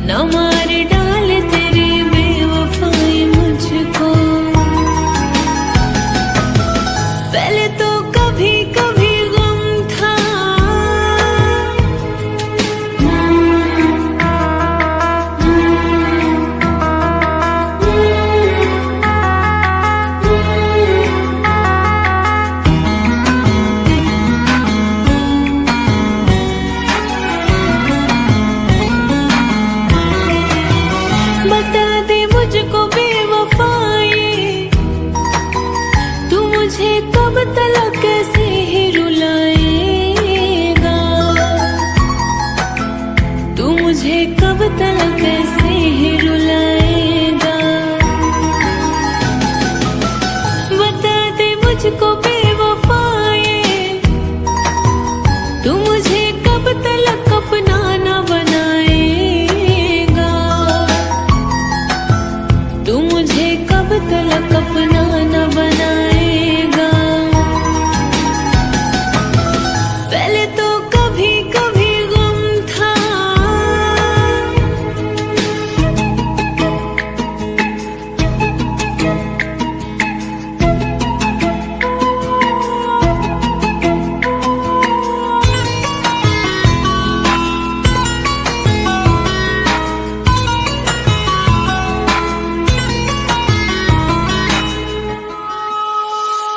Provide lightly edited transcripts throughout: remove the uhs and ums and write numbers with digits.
न मार डाले तेरी बेवफाई मुझको। पहले तो कभी कभी गम था, बता दे मुझको बेवफाई, तू मुझे कब तलक कैसे ही रुलाएगा, तू मुझे कब तलक कैसे ही रुलाएगा। बता दे मुझको बेवफाई, तू मुझे कब तलक अपना न बनाएगा, तू मुझे कब तलक अपना न बनाएगा। पहले तो कभी कभी गम था,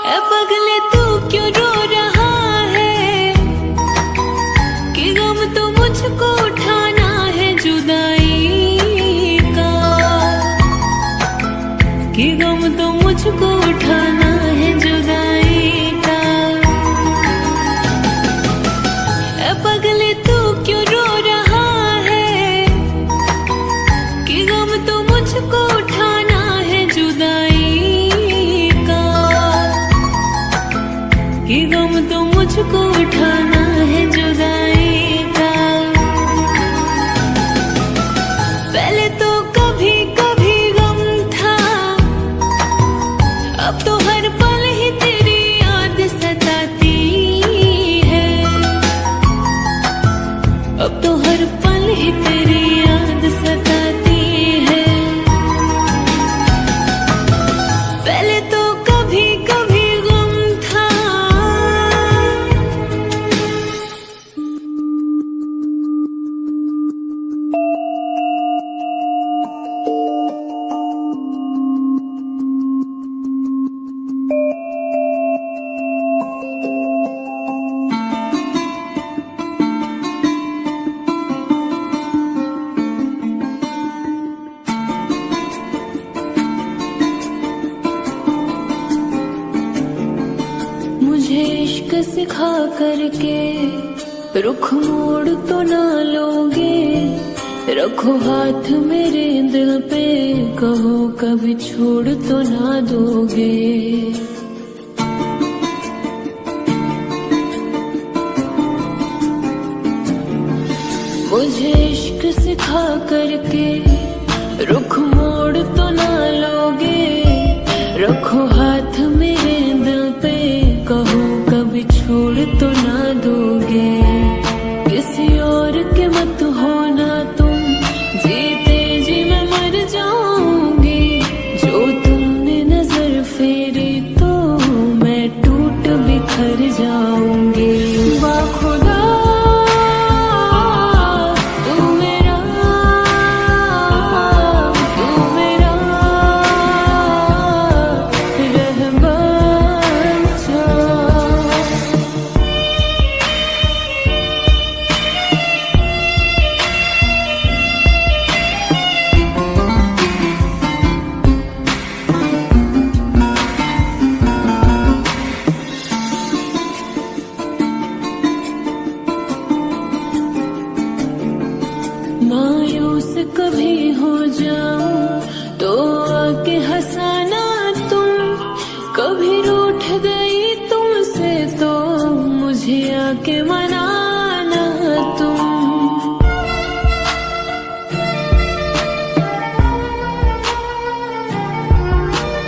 ए पगले तू क्यों रो रहा है, कि गम तो मुझको उठाना है जुदाई का, कि गम तो मुझको उठाना है जुदाई का। ए पगले तू क्यों रो रहा है, कि गम तो मुझको उठाना है जुदाई का, कि गम तो मुझको उठाना है जुदाई का। पहले तो कभी कभी गम था, अब तो हर पल ही तेरी याद सताती है, अब तो हर पल ही तेरी याद सताती है। पहले तो कभी कभी गम था, मुझे इश्क सिखा करके रुख मोड़ तो ना लोगे, रखो हाथ मेरे दिल पे, कहो कभी छोड़ तो ना दोगे। मुझे इश्क सिखा करके रुख मोड़ तो ना लोगे, रखो हाथ मेरे दिल पे, कहो कभी छोड़ तो ना दोगे। किसी और के मत होना तुम, जीते जी मैं मर जाऊंगी, जो तुमने नजर फेरी तो मैं टूट बिखर जाऊंगी। बाखुदा मायूस कभी हो जाऊं तो आके हंसाना तुम, कभी रूठ गई तुमसे तो मुझे आके मनाना तुम।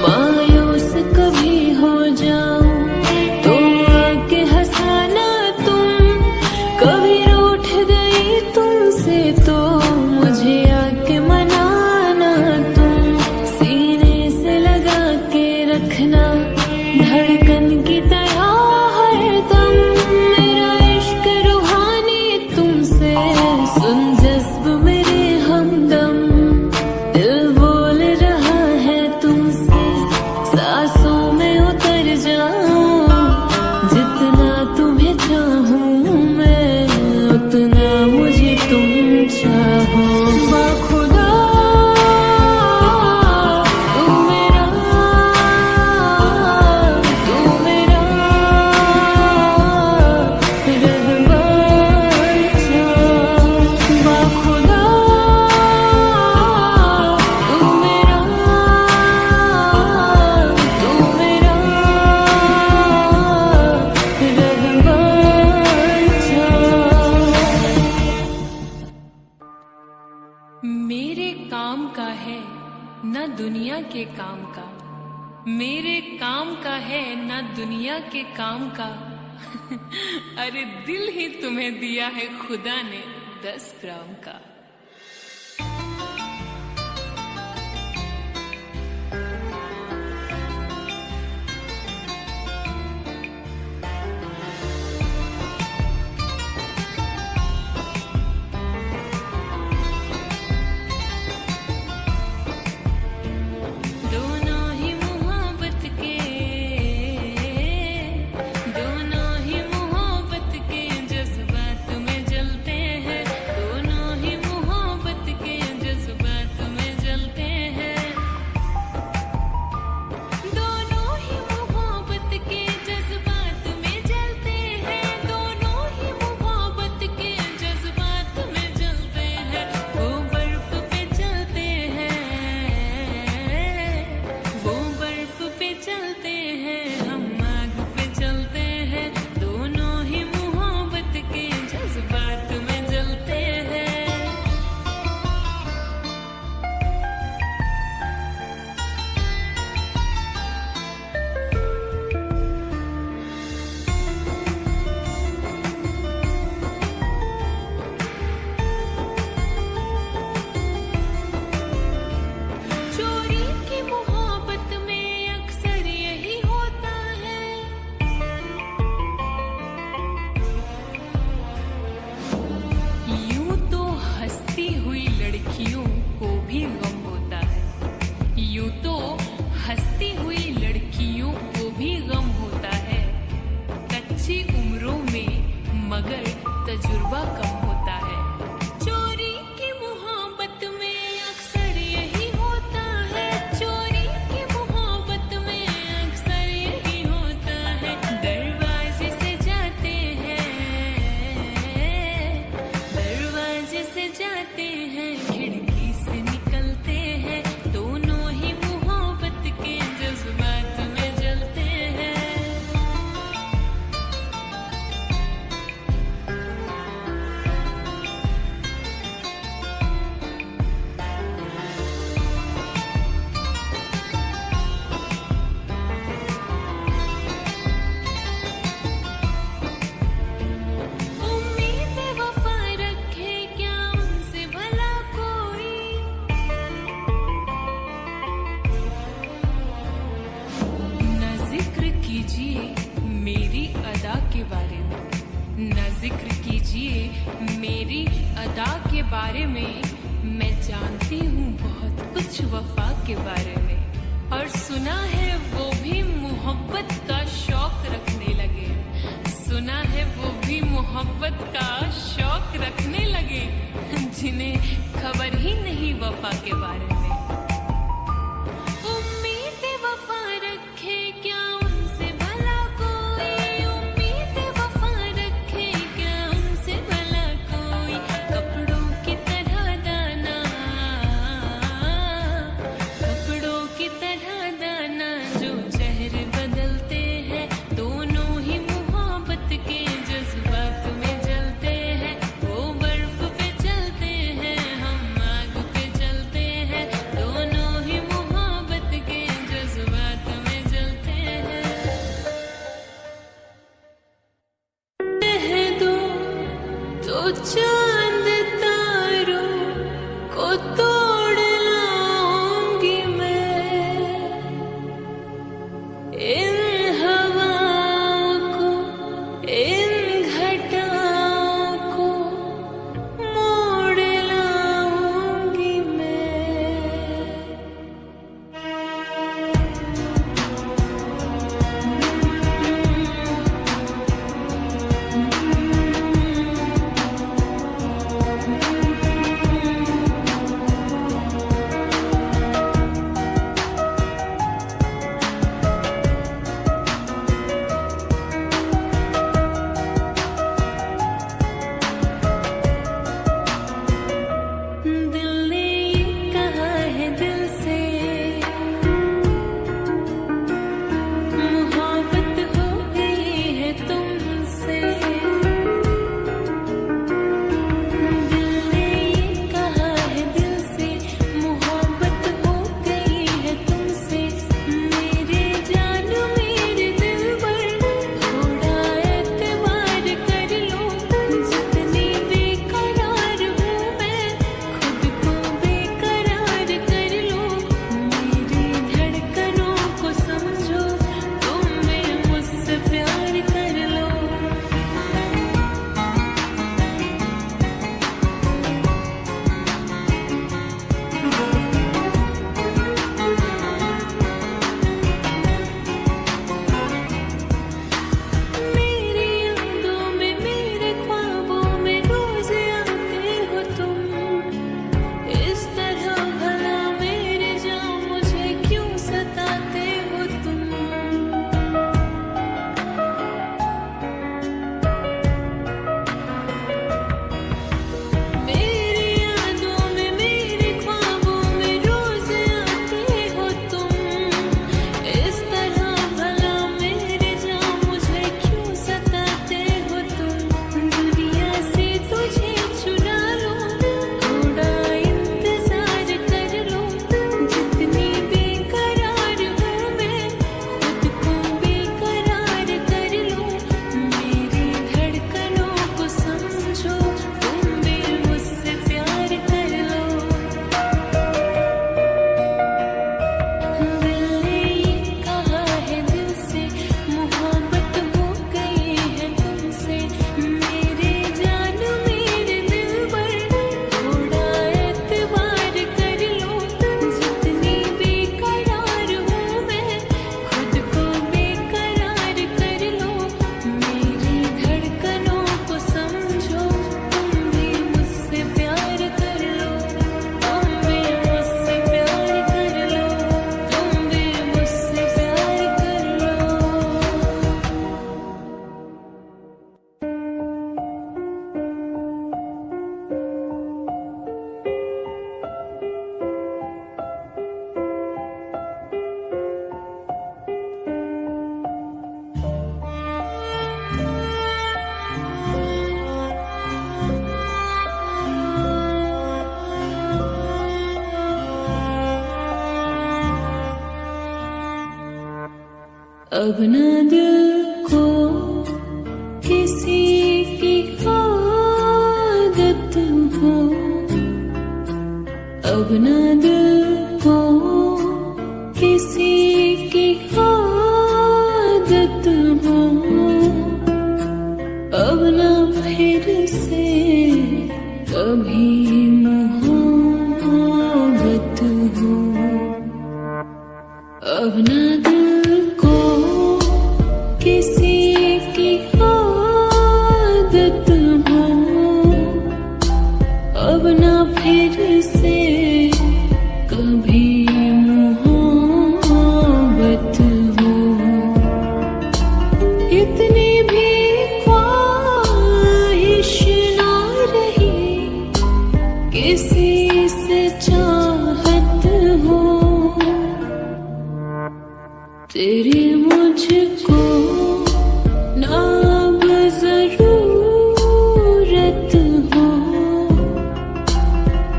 मायूस कभी हो जाऊं तो आके हंसाना तुम, कभी रूठ गई तुमसे तो मुझे आके मेरे काम का है न दुनिया के काम का, मेरे काम का है न दुनिया के काम का। अरे दिल ही तुम्हें दिया है खुदा ने 10 ग्राम का। तजुर्बा कम होता है। चोरी की मोहब्बत में अक्सर यही होता है, चोरी की मोहब्बत में अक्सर यही होता है। दरवाजे से जाते हैं, दरवाजे से जाते हैं, खिड़की से निकलते हैं, दोनों ही मोहब्बत के जज्बात में जलते हैं। मेरी अदा के बारे में न जिक्र कीजिए, मेरी अदा के बारे में। मैं जानती हूँ बहुत कुछ वफा के बारे में, और सुना है वो भी मोहब्बत का शौक रखने लगे, सुना है वो भी मोहब्बत का शौक रखने लगे, जिन्हें खबर ही नहीं वफा के बारे में। चांद तारों को तोड़ लाऊंगी मैं, इन हवाओं को, इन घटाओं को मोड़ लाऊंगी मैं। अब न दिल को किसी की आदत हो, अब न दिल को किसी की आदत हो, अब न फिर से कभी मोहब्बत हो, अब न दिल को किसी की आदत हो, अब न फिर से कभी मोहब्बत हो। इतनी भी ख्वाहिश ना रही किसी से चाहत हो, तेरी मुझको ना अब जरूरत हो,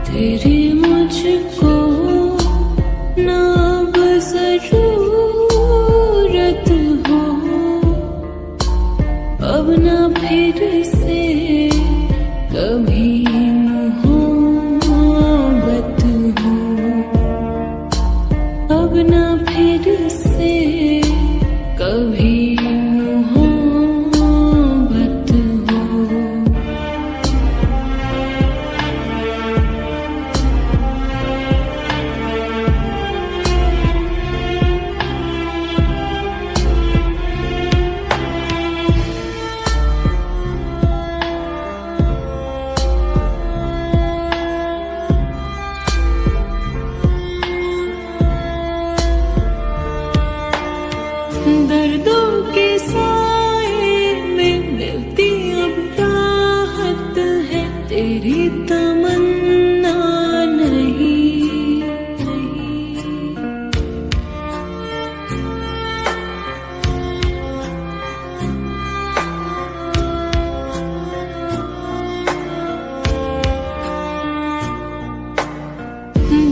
तेरी मुझको ना अब जरूरत हो, अब ना फिर से कभी मोहब्बत हो, अब ना फिर से कभी मोहब्बत हो। दर्दों के साए में मिलती अब राहत है, तेरी तमन्ना नहीं।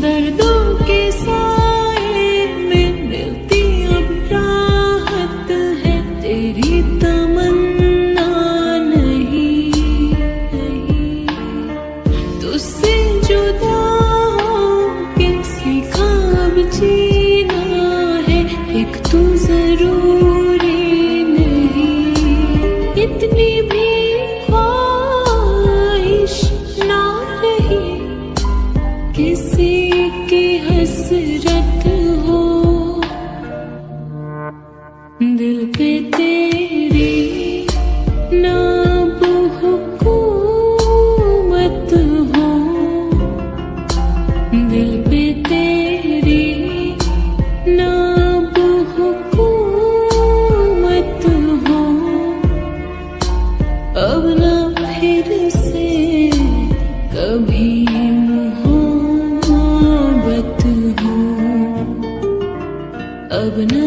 दर्दों के साए में मिलती अब तेरी तमन्ना नहीं। तुझसे जुदा होके सीखा अब जीना है, एक तू जरूरी नहीं। इतनी भी ख्वाहिश ना रही किसी की हसरत हो, दिल पे तेरी ना अब हुकूमत हो, दिल पे तेरी ना अब हुकूमत हो, अब ना फिर से कभी मोहब्बत हो, अब ना